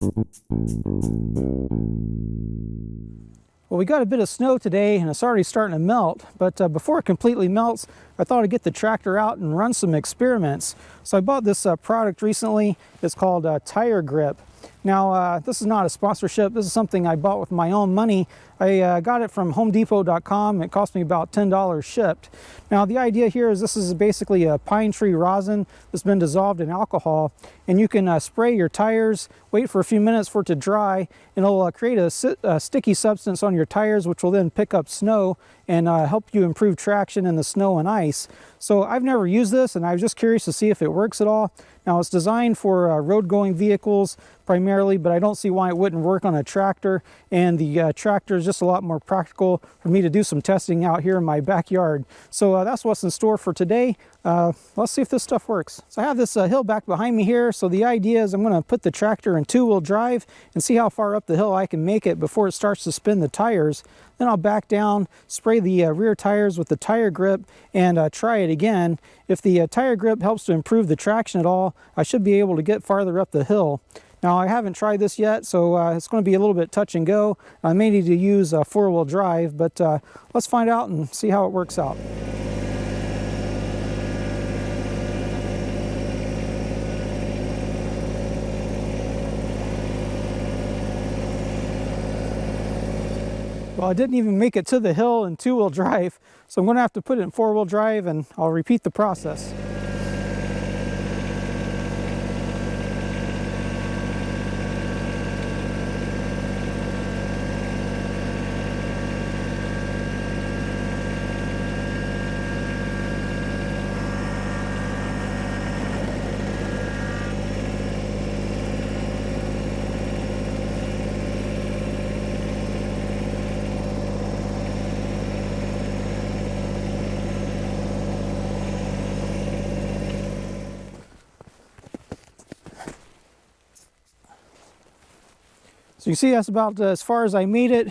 Well, we got a bit of snow today and it's already starting to melt, but before it completely melts, I thought I'd get the tractor out and run some experiments. So I bought this product recently. It's called Tyre Grip. Now, this is not a sponsorship. This is something I bought with my own money. I got it from HomeDepot.com. It cost me about $10 shipped. Now, the idea here is this is basically a pine tree rosin that's been dissolved in alcohol, and you can spray your tires, wait for a few minutes for it to dry, and it'll create a sticky substance on your tires, which will then pick up snow and help you improve traction in the snow and ice. So I've never used this, and I was just curious to see if it works at all. Now, it's designed for road-going vehicles primarily, but I don't see why it wouldn't work on a tractor, and the tractor is just a lot more practical for me to do some testing out here in my backyard. So that's what's in store for today. Let's see if this stuff works. So I have this hill back behind me here, so the idea is I'm going to put the tractor in two-wheel drive and see how far up the hill I can make it before it starts to spin the tires. Then I'll back down, spray the rear tires with the Tyre Grip, and try it again. If the Tyre Grip helps to improve the traction at all, I should be able to get farther up the hill. Now, I haven't tried this yet, so it's going to be a little bit touch and go. I may need to use four-wheel drive, but let's find out and see how it works out. Well, I didn't even make it to the hill in two-wheel drive, so I'm going to have to put it in four-wheel drive, and I'll repeat the process. So you see that's about as far as I made it,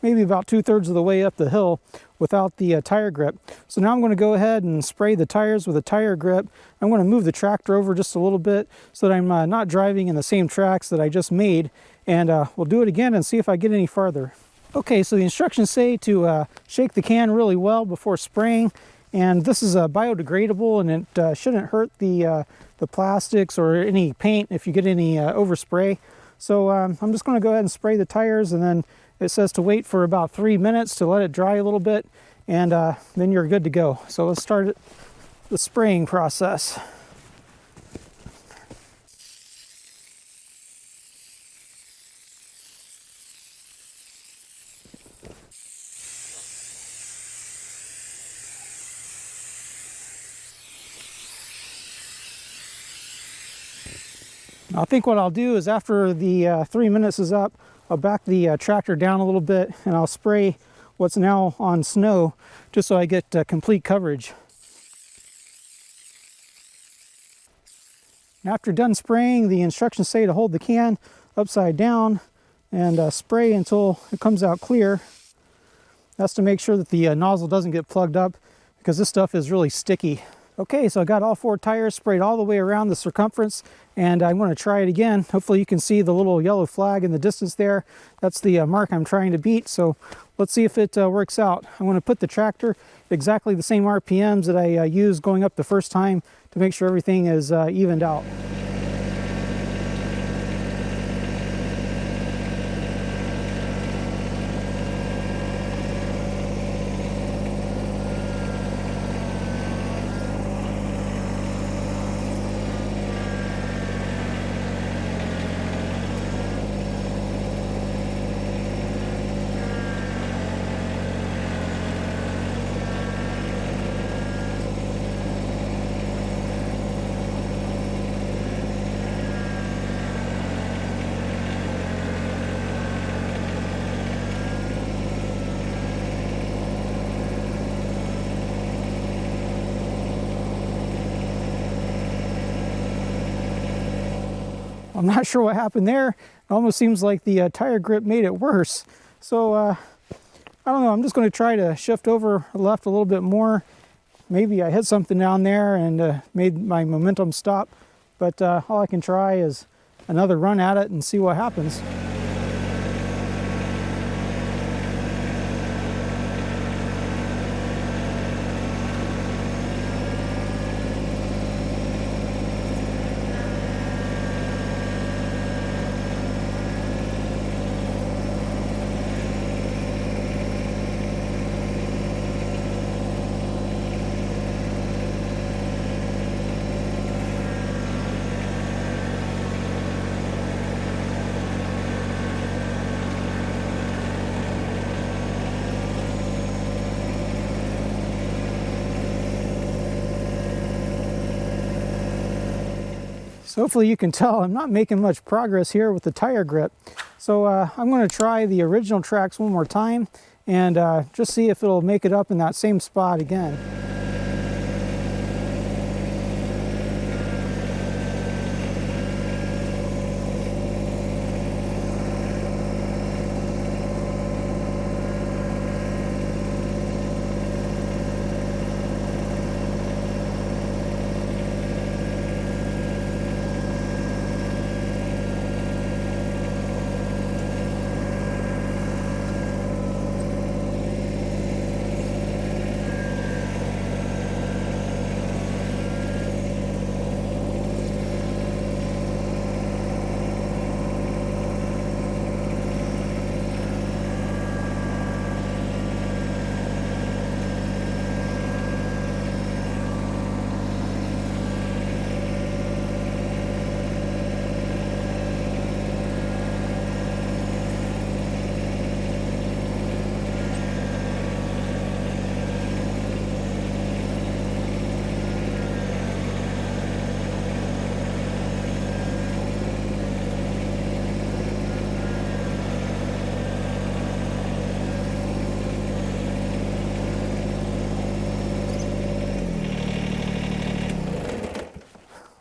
maybe about 2/3 of the way up the hill without the Tyre Grip. So now I'm going to go ahead and spray the tires with a Tyre Grip. I'm going to move the tractor over just a little bit so that I'm not driving in the same tracks that I just made, and we'll do it again and see if I get any farther. Okay, so the instructions say to shake the can really well before spraying, and this is biodegradable, and it shouldn't hurt the plastics or any paint if you get any overspray. So I'm just going to go ahead and spray the tires, and then it says to wait for about 3 minutes to let it dry a little bit, and then you're good to go. So let's start the spraying process. I think what I'll do is after the 3 minutes is up, I'll back the tractor down a little bit, and I'll spray what's now on snow just so I get complete coverage. After done spraying, the instructions say to hold the can upside down and spray until it comes out clear. That's to make sure that the nozzle doesn't get plugged up, because this stuff is really sticky. Okay, so I got all 4 tires sprayed all the way around the circumference, and I'm going to try it again. Hopefully you can see the little yellow flag in the distance there. That's the mark I'm trying to beat, so let's see if it works out. I'm going to put the tractor exactly the same RPMs that I used going up the first time to make sure everything is evened out. I'm not sure what happened there. It almost seems like the Tyre Grip made it worse. So I don't know, I'm just going to try to shift over left a little bit more. Maybe I hit something down there and made my momentum stop. But all I can try is another run at it and see what happens. So hopefully you can tell I'm not making much progress here with the tire grip. So I'm going to try the original tracks one more time and just see if it'll make it up in that same spot again.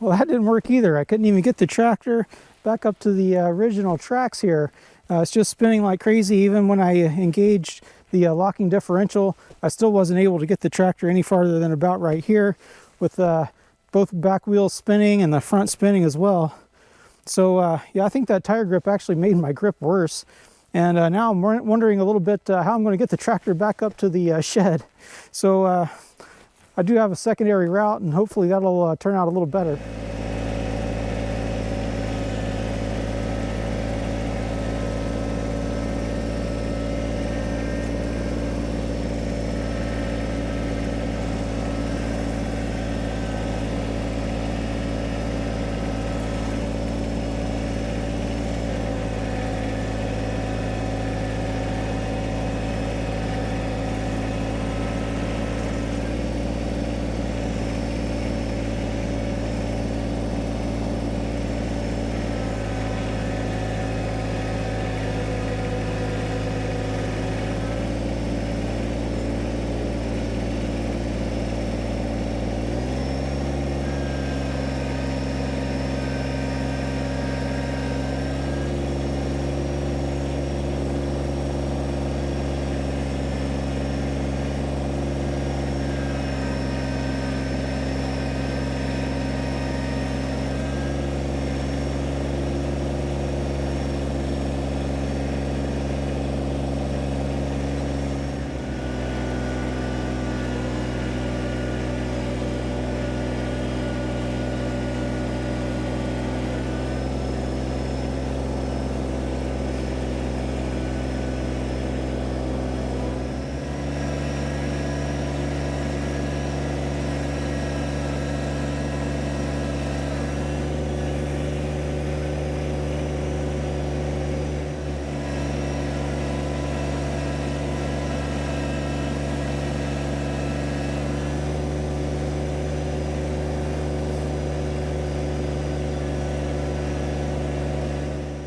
Well, that didn't work either. I couldn't even get the tractor back up to the original tracks here. It's just spinning like crazy. Even when I engaged the locking differential, I still wasn't able to get the tractor any farther than about right here, with both back wheels spinning and the front spinning as well. So yeah, I think that tire grip actually made my grip worse. And now I'm wondering a little bit how I'm going to get the tractor back up to the shed. So I do have a secondary route, and hopefully that'll turn out a little better.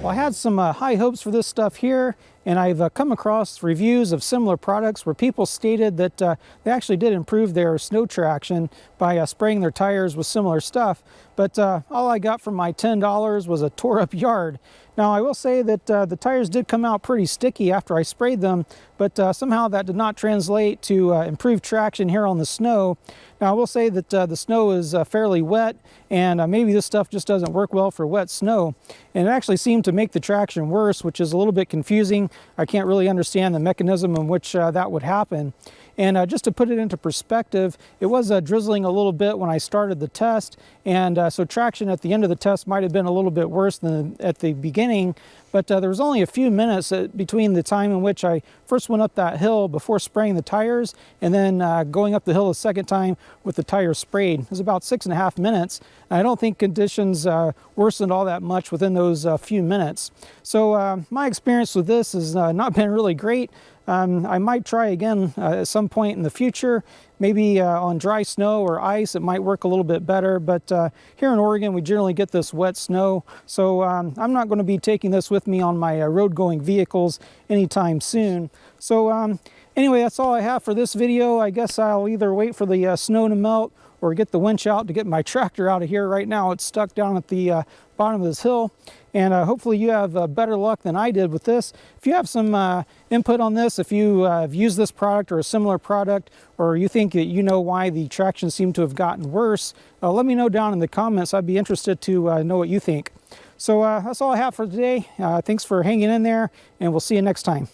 Well, I had some high hopes for this stuff here, and I've come across reviews of similar products where people stated that they actually did improve their snow traction by spraying their tires with similar stuff. But all I got from my $10 was a tore up yard. Now I will say that the tires did come out pretty sticky after I sprayed them, but somehow that did not translate to improved traction here on the snow. Now I will say that the snow is fairly wet, and maybe this stuff just doesn't work well for wet snow. And it actually seemed to make the traction worse, which is a little bit confusing. I can't really understand the mechanism in which that would happen. And just to put it into perspective, it was drizzling a little bit when I started the test, and so traction at the end of the test might have been a little bit worse than at the beginning, but there was only a few minutes between the time in which I first went up that hill before spraying the tires and then going up the hill a second time with the tires sprayed. It was about 6.5 minutes. I don't think conditions worsened all that much within those few minutes. So my experience with this has not been really great. I might try again at some point in the future. Maybe on dry snow or ice it might work a little bit better, but here in Oregon we generally get this wet snow, so I'm not going to be taking this with me on my road going vehicles anytime soon. So anyway, that's all I have for this video. I guess I'll either wait for the snow to melt or get the winch out to get my tractor out of here. Right now it's stuck down at the bottom of this hill, and hopefully you have better luck than I did with this. If you have some input on this, if you have used this product or a similar product, or you think that you know why the traction seemed to have gotten worse, let me know down in the comments. I'd be interested to know what you think. So that's all I have for today. Thanks for hanging in there, and we'll see you next time.